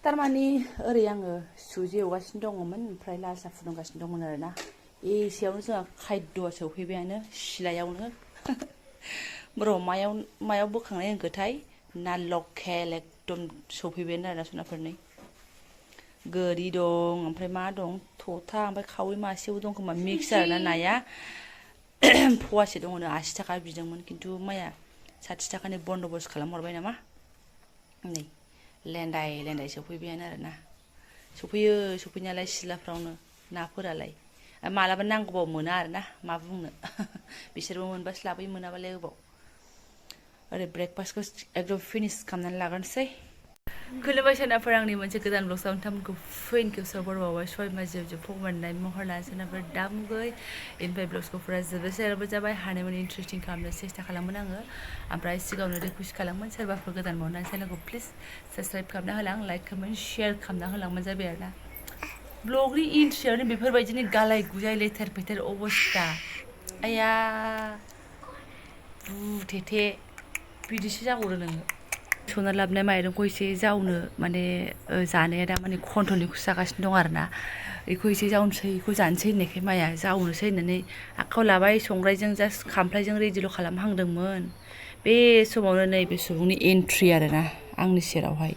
तारमाने ओरै आङो सुजि एवगासिनो दङमोन ओमफ्राय लाल साहा फुदुंगासिनो दंमोन आरोना एसेयावनो जोंहा खायद'आ सौफैबायानो सिलायावनो र' मायाव बोखांनाय होनखोथाय ना लकेल एकदम सौफैबायानो आरोना सनाफोरनि गोरि दं ओमफ्राय मा दं थथा ओमफ्राय खावै मासेबो दं खोमा मिक्स आरोना नाया फवासे दङनो 80 थाखा बिदोंमोन खिन्थु माया 60 थाखानि बन्द'बस खालामहरबाय नामा नै लेन्दाय सौफैबायानो आरोना सौफैनायालाय सिलाफ्रावनो नाफोरालाय मालाबा नांगौबाबो मोना आरोना मा बुंनो बिसोरबो मोनबासो लाबोयो मोनाबालाय अबाव ओरै ब्रेकफास्टखौ एकदम फिनिश खालामनानै लाग्रोनोसै खुलुमबाय सोनाफोर आंनि मोनसे गोदान ब्लगआव नोंथांमोनखौ फिन खेबसेयाव बरबावबाय सय माजियाव फगमाननाय महर लानानै सोनाफोर दामुगै इनिफ्राय ब्लगखौ फुरा जोबोर जाबाय हानायमानि इन्टारेस्टिं खालामनो सेस्था खालामोन आङो ओमफ्राय सिगाङावनो रिकुवेस्ट खालामोन सोरबाफोर गोदान मावनानै चेनेलखौ प्लिज साबस्क्राइब खालामना होलां लाइक कमेन्ट शेयार खालामना होलांबानो जाबाय आरोना ब्लगनि इन्ट्रियावनो बेफोरबायदिनो गालाय गुजाय लेथेर फेथेर अबस्था आया बुथेथे बिदिसो जाबावदो नोङो सौना लाबोनाय माइरंखौ एसे जावनो माने जानाया दा माने कन्ट्रलनिखौसो जागासिनो दं आरोना बेखौ एसे जावनोसै बेखौ जानोसै होननायखाय माया जावनोसै होननानै आखायाव लाबाय संग्रायजों जास्ट खामफ्लायजों रेडिल' खालामहांदोंमोन बे समावनो नैबे सुबुंनि एन्ट्रि आरोना आंनि सेरावहाय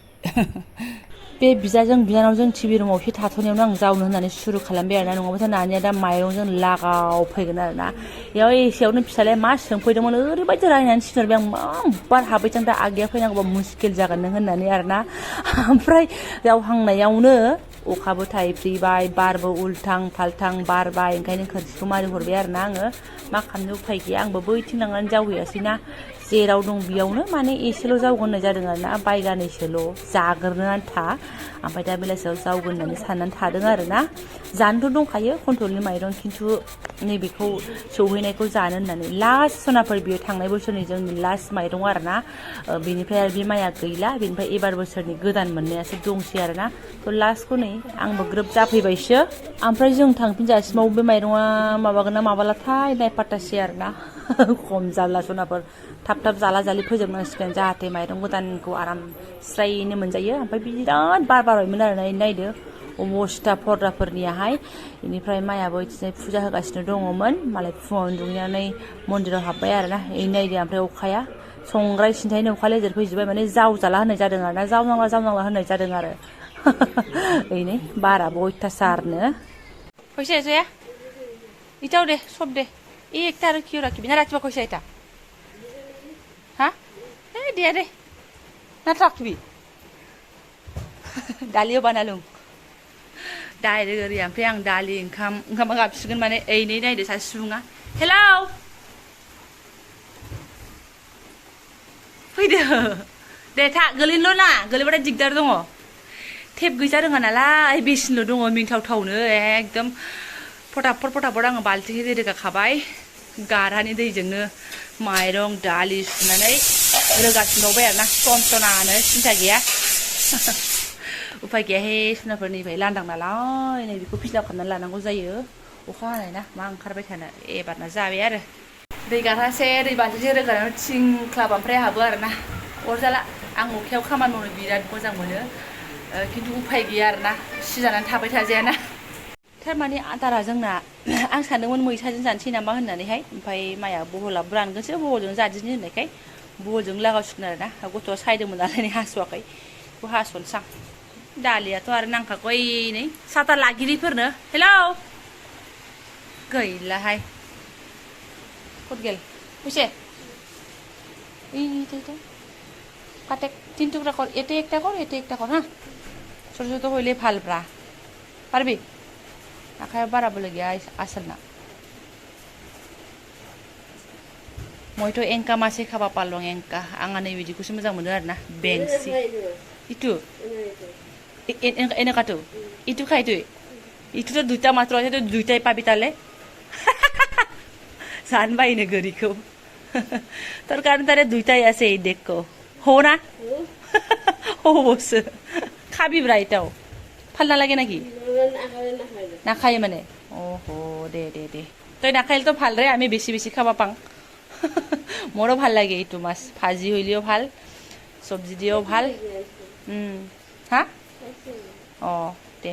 बे बिदाजों बिनानावजों टिभि रुमाव एसे थाथ'नायावनो आं जावनो होननानै सुरु खालामबाय आरोना नङाबाथ' नानिया दा माइरंजों लागाव फैगोन आरोना बेयाव एसेयावनो फिसालाया मा सोंफैदोंमोन ओरैबायदि रायनानै थिनहरबाय आं मा बार हाबैथां दा आगैया फैनांगौबा मुस्किल जागोन नों होननानै आरोना ओमफ्राय जावहांनायावनो अखाबो थाइफ्रिबाय बारबो उल्थां फाल्थां बारबाय ओंखायनो खोरखिखौ मारि हरबाय आरोना आङो मा खालामनो उफाय गैया आंबो बैथिं लांनानै जावहैयासैना जेराव दं बेयावनो माने एसेल' जावगोन होननाय जादों आरोना बायगानैसोल' जाग्रोनो आन्था ओमफ्राय दा बेलासियाव जावगोन होननानै साननानै थादों आरोना जानोथ' दंखायो कन्ट्रलनि माइरं खिन्थु नैबेखौ सौहैनायखौ जानो होननानै लास्ट सनाफोर बियो थांनाय बोसोरनि जोंनि लास्ट माइरं आरोना बेनिफ्राय आरो बे माइया गैला बेनिफ्राय एबार बोसोरनि गोदान मोननायासो दंसै आरोना थ' लास्टखौ नै आंबो ग्रोब जाफैबायसो ओमफ्राय जों थांफिनजासिमाव बे माइरङा माबागोन ना माबालाथाय नायफातासै आरोना खम जाब्ला सनाफोर थाब जाला जालि फोजोबनांसिगोन जाहाथे माइरं गोदानखौ आराम स्रायैनो मोनजायो ओमफ्राय बिराद बार बारबायमोन आरोना नायदो अबस्था पर्दाफोरनियाहाय बेनिफ्राय मायाबो इथिंजाय फुजा होगासिनो दङमोन मालाय फुङावनो दुगैनानै मन्दिराव हाबबाय आरोना नायदो ओमफ्राय अखाया संग्राय सिन्थायनो अखा लेजेर फैजोबबाय माने जावजाला होननाय जादों आरोना जावनांला होननाय जादों आरो ओइनै बाराबो अयथासारनो फैसा जाया इटाव दे सब दे एकटा आरो किउ राखिबि ना राखिबा फैसा इटा हा ए दे ना राखिबि दालियाव बानालुं डाइरेक्ट ओरै ओमफ्राय आं दालि ओंखामा गाबसिगोन माने ओइनै नायदो सासे सुबुङा हेलौ फैदो दे था गोलैनोल' ना गोलैबाथाय दिगदार दङ टेप गैजा रोङा नालाय बेसिनल' दङ मिंथावथावनो एकदम फटाफट आङो बाल्थिं दै रोगाखाबाय गारहानि दैजोंनो माइरं दालि सुनानै रोगाफिनबावबाय आरोना टनटनानो सिन्था गैया उफाय गैयाहाय सुनाफोर नैबाय लांदां नालाय नै बेखौ फिल्टार खालामनानै लानांगौ जायो अखा हानाय ना मा ओंखारबाय थानो एबारना जाबाय आरो दै गारहासे दै बाल्थिंसे रोगानायाव थिंख्लाब ओमफ्राय आहाबो आरोना अरजाला आं अखायाव खामानि मावनो बिराद मोजां मोनो खिन्थु उफाय गैया आरोना सिजानानै थाबाय थाजायाना थारमाने आदारा जोंना आं सानदोंमोन मैथाजों जानोसै नामा होननानैहाय ओमफ्राय माया बहलाबो रानगोनसो बहलजों जादिनि होननायखाय बहलजों लागावसिगोन आरोना गथ'आ सायदोंमोन नालाय नै हास'वाखै बेखौ हास'नोसै आं दालियाथ' आरो नांखागौ नै साथा लागिरिफोरनो हेलौ गैलाहाय कत गेल फैसे काटेक 3 टुकरा कर एटे একটা কর হ্যাঁ ছোট ছোট হইলে ভালব্রা পারবি আখায় বাড়া বলে গিয়া আসল না মইতো এংকা মাছে খাবা পারলং এংকা आंहा नै बिदिखौसो मोजां मोनो आरोना बेंसि itu এনেকাটো itu খাইতো इटुथ' दुइटा मात्र আছে दुइटाই পাবি তালে জানবাইনে গরিখौ তোর কারণ তারে দুইটাই আছে এই দেখো हो ना অবশ্য খাবিব্রা এটাও ভাল নালাগে নাকি নাখায় মানে ওহো দে তই নাখাইলে তো ভাল রে আমি বেশি খাবা পাং মোরও ভাল লাগে এইটো মাছ ভাজি হইলেও ভাল সবজি দিয়েও ভাল হ্যাঁ अ दे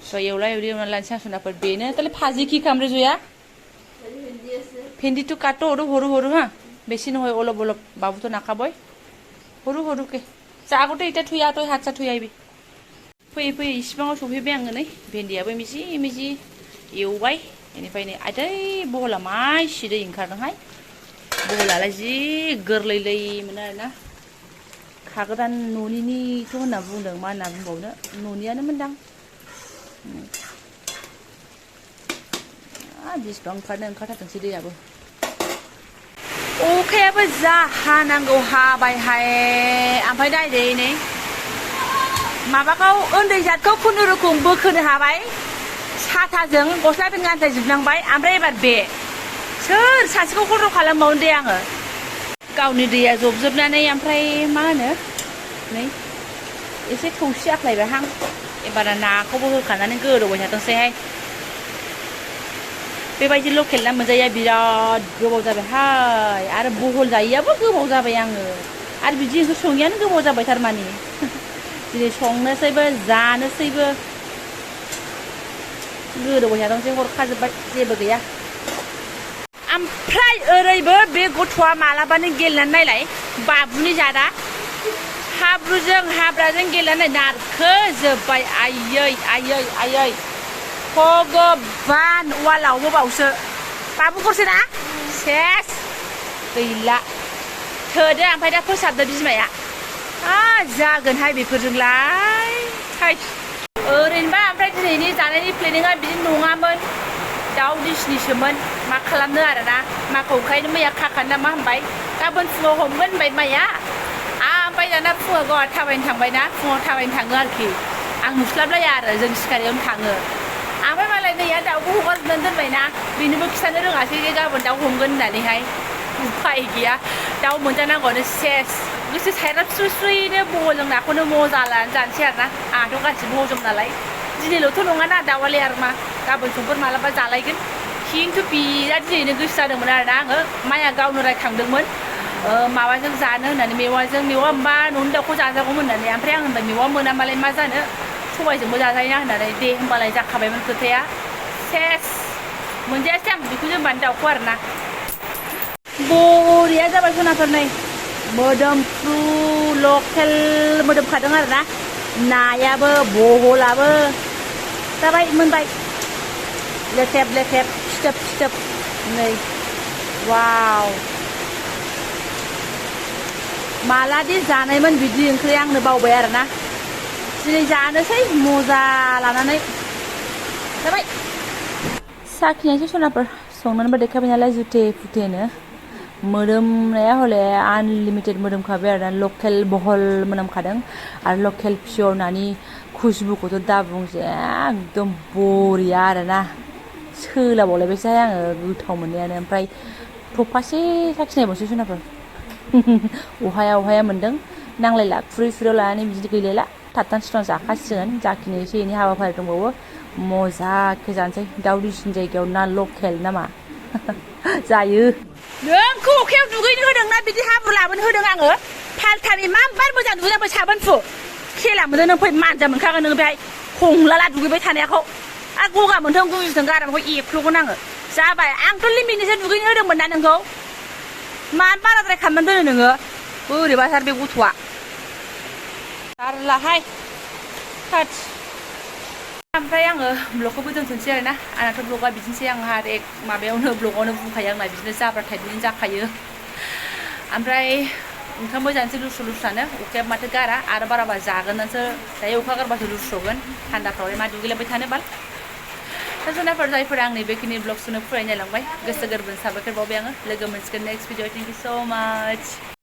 स' एवला एवलि एवना लानोसै आं सनाफोर बेनो ताले भाजी কি खामरे जया भेंडी तो काटो हरु हरु हरु हा बेसि নহয় অলপ অলপ বাবু তো নাখাবই हरु हरु के जागोटे इटा थुया तो हातसा थुयाबि फैयै फैयै इसिबाङाव सफैबाय आङो नै भेन्डियाबो मिजि मिजि एवबाय बेनिफ्राय नै आदै बहला माइसि दै ओंखारदोंहाय बहलालाय जि गोरलैलैमोन आरोना खागोदान न'निनिथ' होनना बुंदों मा होनना बुंबावनो न'नियानो मोनदां बिसिबां ओंखारथारथोंसै दैयाबो अखायाबो जा हानांगौ हाबायहाय ओमफ्राय नायदो नै माबाखौ उन्दै जातखौ खुनुरुखुम बोखोनो हाबाय साथाजों गस्ला पेन गानथायजोबनांबाय ओमफ्राय एबार बे सोर सासेखौ कन्ट्रल खालामबावनो दे आङो गावनि दैया जबजोबनानै ओमफ्राय मा होनो नै एसे थौसि आख्लायबायहां एबार नाखौबो होखानानै गोदौबाय थाथोंसैहाय बेबायदि लकेल ना मोनजाया बिराद गोबाव जाबायहाय आरो बहल जायैयाबो गोबाव जाबाय आङो आरो बिदि ओंख्रि सङैयानो गोबाव जाबाय थारमाने दिनै संनोसैबो जानोसैबो गोदौबाय थाथोंसै हरखाजोब्बाय जेबो गैया ओमफ्राय ओरैबो बे गथ'आ मालाबानो गेलेनानै नायलाय बाबुनि जादा हाब्रुजों हाब्राजों गेलेनानै नारखोजोब्बाय आयै आयै आयै भगबान वालावबो बावसो बाबु गरसे ना सेस गैला थोदो ओमफ्राय दा फोसाबदो बिमाया जागोनहाय बेफोरजोंलाय थै ओरैनोबा ओमफ्राय दिनैनि जानायनि प्लेनिंआ बिदि नङामोन दाउ डिसनिसोमोन मा खालामनो आरोना माखौ ओंखायनो मैया खाखानो नामा होनबाय गाबोन फुङाव हमगोन होनबाय माया ओमफ्राय दाना फुङाव गावहा थाबायनो थांबायना फुङाव थाबायनो थाङो आरोखि आं नुस्लाबलाया आरो जों सिखारियावनो थाङो ओमफ्राय मालाय नैया दाउखौ हगारजोबनानै दोनबायना बेनोबो खिथानो रोङासै जे गाबोन दाउ हमगोन होननानैहाय उफाय गैया दाउ मोनजानांगौआनो सेस गोसो सायराब स्रुस्रुयैनो बहलजों नाखौनो मजा लानानै जानोसै आरोना आंहाथ' गासिबो हजम नालाय दिनैल'थ' नङाना दाउआलाय आरो मा गाबोन समफोर मालाबा जालायगोन खिन्थु बिराद दिनैनो गोसो जादोंमोन आरोना आङो माया गावनो रायखांदोंमोन माबाजों जानो होननानै मेवाजों मेवा होनबा न'नि दाउखौ जाजागौमोन होननानै ओमफ्राय आं होनबाय मेवा मोनाबालाय मा जानो सबायजोंबो जाजायोना होननानै दे होनबालाय जाखाबायमोन खोथाया सेस मोनजायासै आं बिखौजों होनबानो दाउखौ आरोना बरिया जाबाय सनाफोर नै मोदोमफ्रु लकेल मोदोमखादों आरोना नायाबो बहलाबो जाबाय मोनबाय लेथेब लेथेब सिथोब सिथोब नै वाव मालादि जानायमोन बिदि ओंख्रि आंनो बावबाय आरोना दिनै जानोसै मजा लानानै जाबाय साखिनायसै सनाफोर संनानैबो देखायबाय नालाय जुथे फुथेनो मोदोमनाया हले आनलिमिटेड मोदोमखाबाय आरोना लकेल बहल मोनामखादों आरो लकेल पियर नानि खुसबुखौथ' दा बुंसै एकदम बरिया आरोना सोलाबावलायबायसैहाय आङो गोथाव मोननायानो ओमफ्राय थफासे साखिनायबावसै सनाफोर अहाया मोन्दों नांलायला खुरै खुरैयाव लानानै बिदि गैलायला थाबथां सिथां जाखासिगोन जाखिनि एसे एनै हाबाफारि दंबावो मजाके जानोसै दाउ डिसनि जायगायाव ना लकेल नामा जायो नोंखौ अखायाव दुगैनो होदोंना बिदि हाब्रु लाबोनो होदों आङो फाल्टानि माबार मोजां दुगैनांबाय साबोन फु खेला मोनदों नों फै मानजा मोनखागोन नों बेहाय हंलाला दुगैबाय थानायखौ आरो गगा मोनथों गुजुथों गारामाखौ एफ्ल'गोन आङो जाबाय आंथ' लिमिटनिसो दुगैनो होदोंमोन ना नोंखौ मानो बाराद्राय खालामनानै दोनो नोङो बोरैबाथार बे गथ'आ जारलाहाय थोद ओमफ्राय आङो ब्लगखौबो दोनथ'नोसै आरोना आंनाथ' ब्लगा बिदिनोसै आंहा एक माबायावनो ब्लगावनो बुंखायो आंना बिदिनो जाब्रा टाइपनि जाखायो ओमफ्राय ओंखामबो जानोसै लुस्रु लुस्रानो अखाया माथो गारा आरो बाराबा जागोनासो दायो अखा गारबासो लुस्रगोन थान्दाफ्रावलाय मा दुगैलायबाय थानो बाल दा जुनारफोर जायफोरा आंनि बेखिनि ब्लगसखौनो फरायनायलांबाय गोसो गोरबोनि साबायखर बावबाय आङो लोगो मोनसिगोन नेक्स्ट भिडिअ थेंक इउ स' माच